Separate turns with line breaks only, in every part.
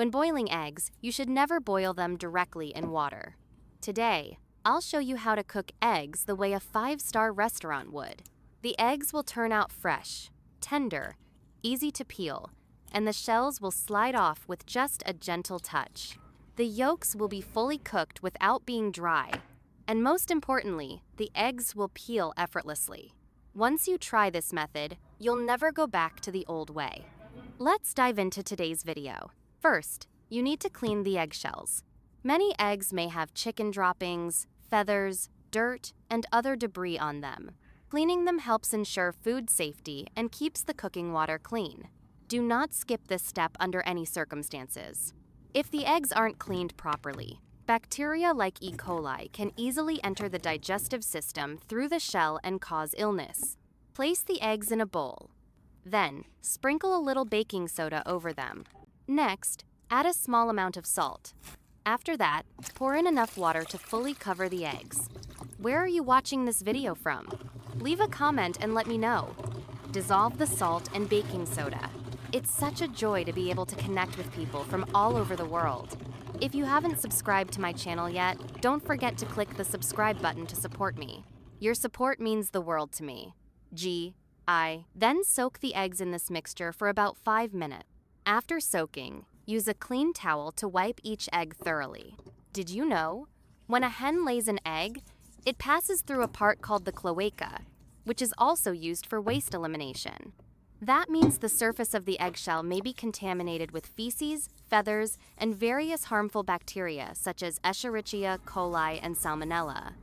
When boiling eggs, you should never boil them directly in water. Today, I'll show you how to cook eggs the way a five-star restaurant would. The eggs will turn out fresh, tender, easy to peel, and the shells will slide off with just a gentle touch. The yolks will be fully cooked without being dry, and most importantly, the eggs will peel effortlessly. Once you try this method, you'll never go back to the old way. Let's dive into today's video. First, you need to clean the eggshells. Many eggs may have chicken droppings, feathers, dirt, and other debris on them. Cleaning them helps ensure food safety and keeps the cooking water clean. Do not skip this step under any circumstances. If the eggs aren't cleaned properly, bacteria like E. coli can easily enter the digestive system through the shell and cause illness. Place the eggs in a bowl. Then, sprinkle a little baking soda over them. Next, add a small amount of salt. After that, pour in enough water to fully cover the eggs. Where are you watching this video from? Leave a comment and let me know. Dissolve the salt and baking soda. It's such a joy to be able to connect with people from all over the world. If you haven't subscribed to my channel yet, don't forget to click the subscribe button to support me. Your support means the world to me. Then soak the eggs in this mixture for about 5 minutes. After soaking, use a clean towel to wipe each egg thoroughly. Did you know? When a hen lays an egg, it passes through a part called the cloaca, which is also used for waste elimination. That means the surface of the eggshell may be contaminated with feces, feathers, and various harmful bacteria such as Escherichia coli and Salmonella.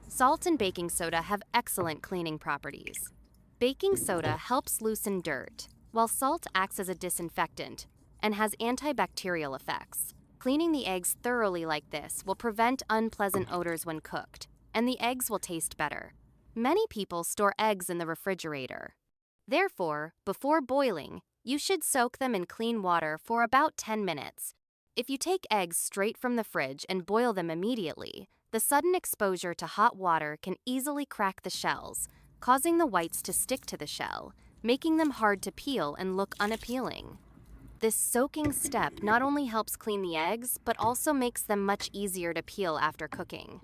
Salt and baking soda have excellent cleaning properties. Baking soda helps loosen dirt, while salt acts as a disinfectant and has antibacterial effects. Cleaning the eggs thoroughly like this will prevent unpleasant odors when cooked, and the eggs will taste better. Many people store eggs in the refrigerator. Therefore, before boiling, you should soak them in clean water for about 10 minutes. If you take eggs straight from the fridge and boil them immediately, the sudden exposure to hot water can easily crack the shells, causing the whites to stick to the shell, making them hard to peel and look unappealing. This soaking step not only helps clean the eggs, but also makes them much easier to peel after cooking.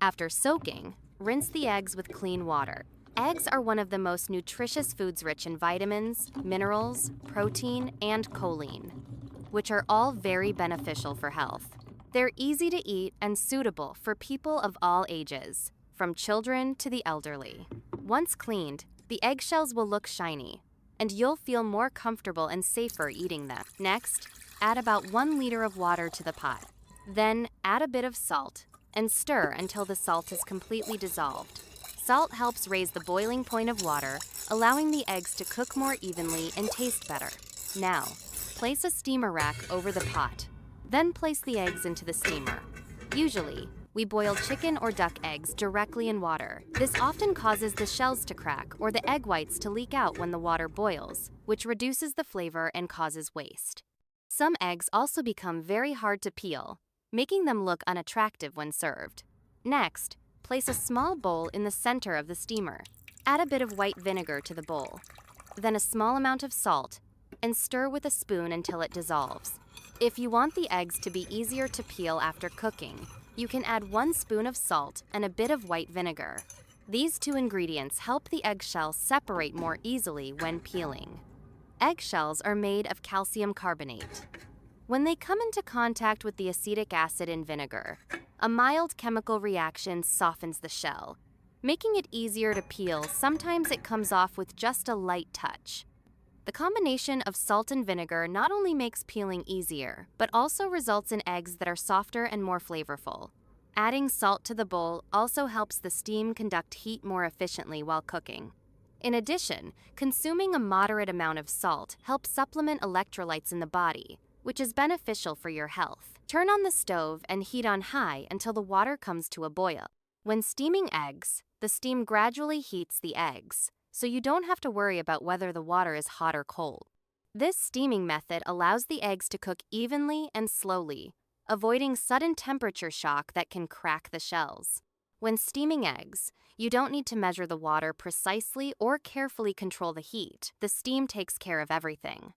After soaking, rinse the eggs with clean water. Eggs are one of the most nutritious foods rich in vitamins, minerals, protein, and choline, which are all very beneficial for health. They're easy to eat and suitable for people of all ages, from children to the elderly. Once cleaned, the eggshells will look shiny, and you'll feel more comfortable and safer eating them. Next, add about 1 liter of water to the pot. Then, add a bit of salt and stir until the salt is completely dissolved. Salt helps raise the boiling point of water, allowing the eggs to cook more evenly and taste better. Now, place a steamer rack over the pot. Then place the eggs into the steamer. Usually, we boil chicken or duck eggs directly in water. This often causes the shells to crack or the egg whites to leak out when the water boils, which reduces the flavor and causes waste. Some eggs also become very hard to peel, making them look unattractive when served. Next, place a small bowl in the center of the steamer. Add a bit of white vinegar to the bowl, then a small amount of salt, and stir with a spoon until it dissolves. If you want the eggs to be easier to peel after cooking, you can add 1 spoon of salt and a bit of white vinegar. These 2 ingredients help the eggshell separate more easily when peeling. Eggshells are made of calcium carbonate. When they come into contact with the acetic acid in vinegar, a mild chemical reaction softens the shell. Making it easier to peel, sometimes it comes off with just a light touch. The combination of salt and vinegar not only makes peeling easier, but also results in eggs that are softer and more flavorful. Adding salt to the bowl also helps the steam conduct heat more efficiently while cooking. In addition, consuming a moderate amount of salt helps supplement electrolytes in the body, which is beneficial for your health. Turn on the stove and heat on high until the water comes to a boil. When steaming eggs, the steam gradually heats the eggs, so you don't have to worry about whether the water is hot or cold. This steaming method allows the eggs to cook evenly and slowly, avoiding sudden temperature shock that can crack the shells. When steaming eggs, you don't need to measure the water precisely or carefully control the heat. The steam takes care of everything.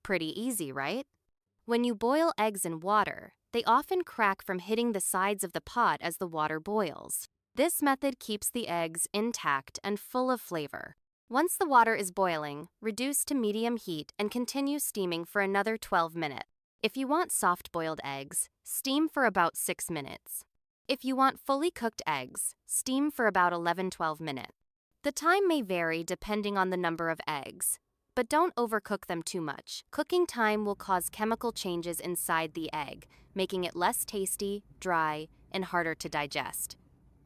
Pretty easy, right? When you boil eggs in water, they often crack from hitting the sides of the pot as the water boils. This method keeps the eggs intact and full of flavor. Once the water is boiling, reduce to medium heat and continue steaming for another 12 minutes. If you want soft-boiled eggs, steam for about 6 minutes. If you want fully cooked eggs, steam for about 11-12 minutes. The time may vary depending on the number of eggs, but don't overcook them too much. Cooking time will cause chemical changes inside the egg, making it less tasty, dry, and harder to digest.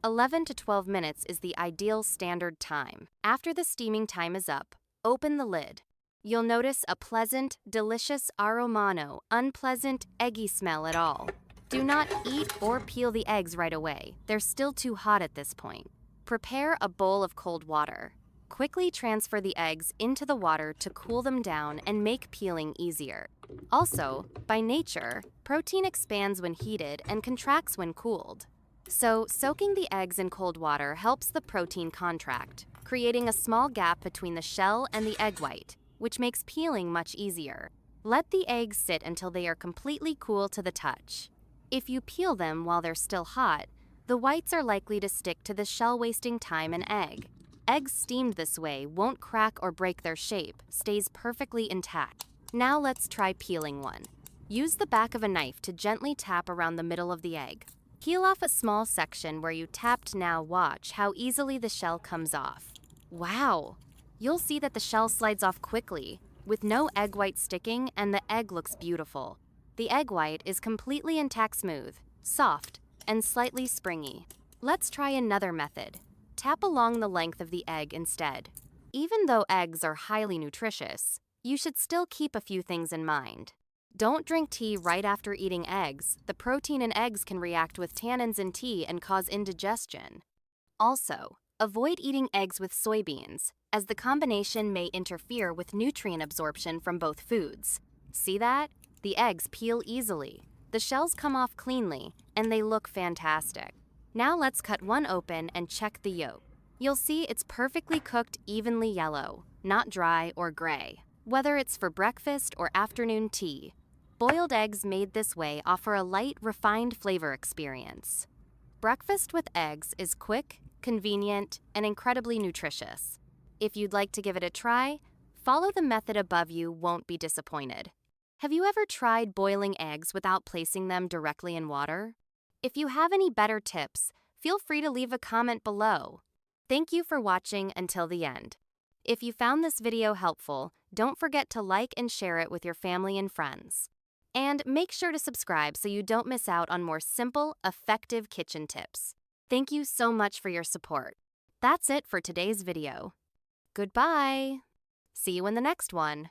11 to 12 minutes is the ideal standard time. After the steaming time is up, open the lid. You'll notice a pleasant, delicious aroma, unpleasant, eggy smell at all. Do not eat or peel the eggs right away. They're still too hot at this point. Prepare a bowl of cold water. Quickly transfer the eggs into the water to cool them down and make peeling easier. Also, by nature, protein expands when heated and contracts when cooled. So, soaking the eggs in cold water helps the protein contract, creating a small gap between the shell and the egg white, which makes peeling much easier. Let the eggs sit until they are completely cool to the touch. If you peel them while they're still hot, the whites are likely to stick to the shell, wasting time and egg. Eggs steamed this way won't crack or break their shape, stays perfectly intact. Now let's try peeling one. Use the back of a knife to gently tap around the middle of the egg. Peel off a small section where you tapped. Now watch how easily the shell comes off. Wow! You'll see that the shell slides off quickly, with no egg white sticking, and the egg looks beautiful. The egg white is completely intact, smooth, soft, and slightly springy. Let's try another method. Tap along the length of the egg instead. Even though eggs are highly nutritious, you should still keep a few things in mind. Don't drink tea right after eating eggs. The protein in eggs can react with tannins in tea and cause indigestion. Also, avoid eating eggs with soybeans, as the combination may interfere with nutrient absorption from both foods. See that? The eggs peel easily, the shells come off cleanly, and they look fantastic. Now let's cut one open and check the yolk. You'll see it's perfectly cooked, evenly yellow, not dry or gray. Whether it's for breakfast or afternoon tea, boiled eggs made this way offer a light, refined flavor experience. Breakfast with eggs is quick, convenient, and incredibly nutritious. If you'd like to give it a try, follow the method above. You won't be disappointed. Have you ever tried boiling eggs without placing them directly in water? If you have any better tips, feel free to leave a comment below. Thank you for watching until the end. If you found this video helpful, don't forget to like and share it with your family and friends. And make sure to subscribe so you don't miss out on more simple, effective kitchen tips. Thank you so much for your support. That's it for today's video. Goodbye. See you in the next one.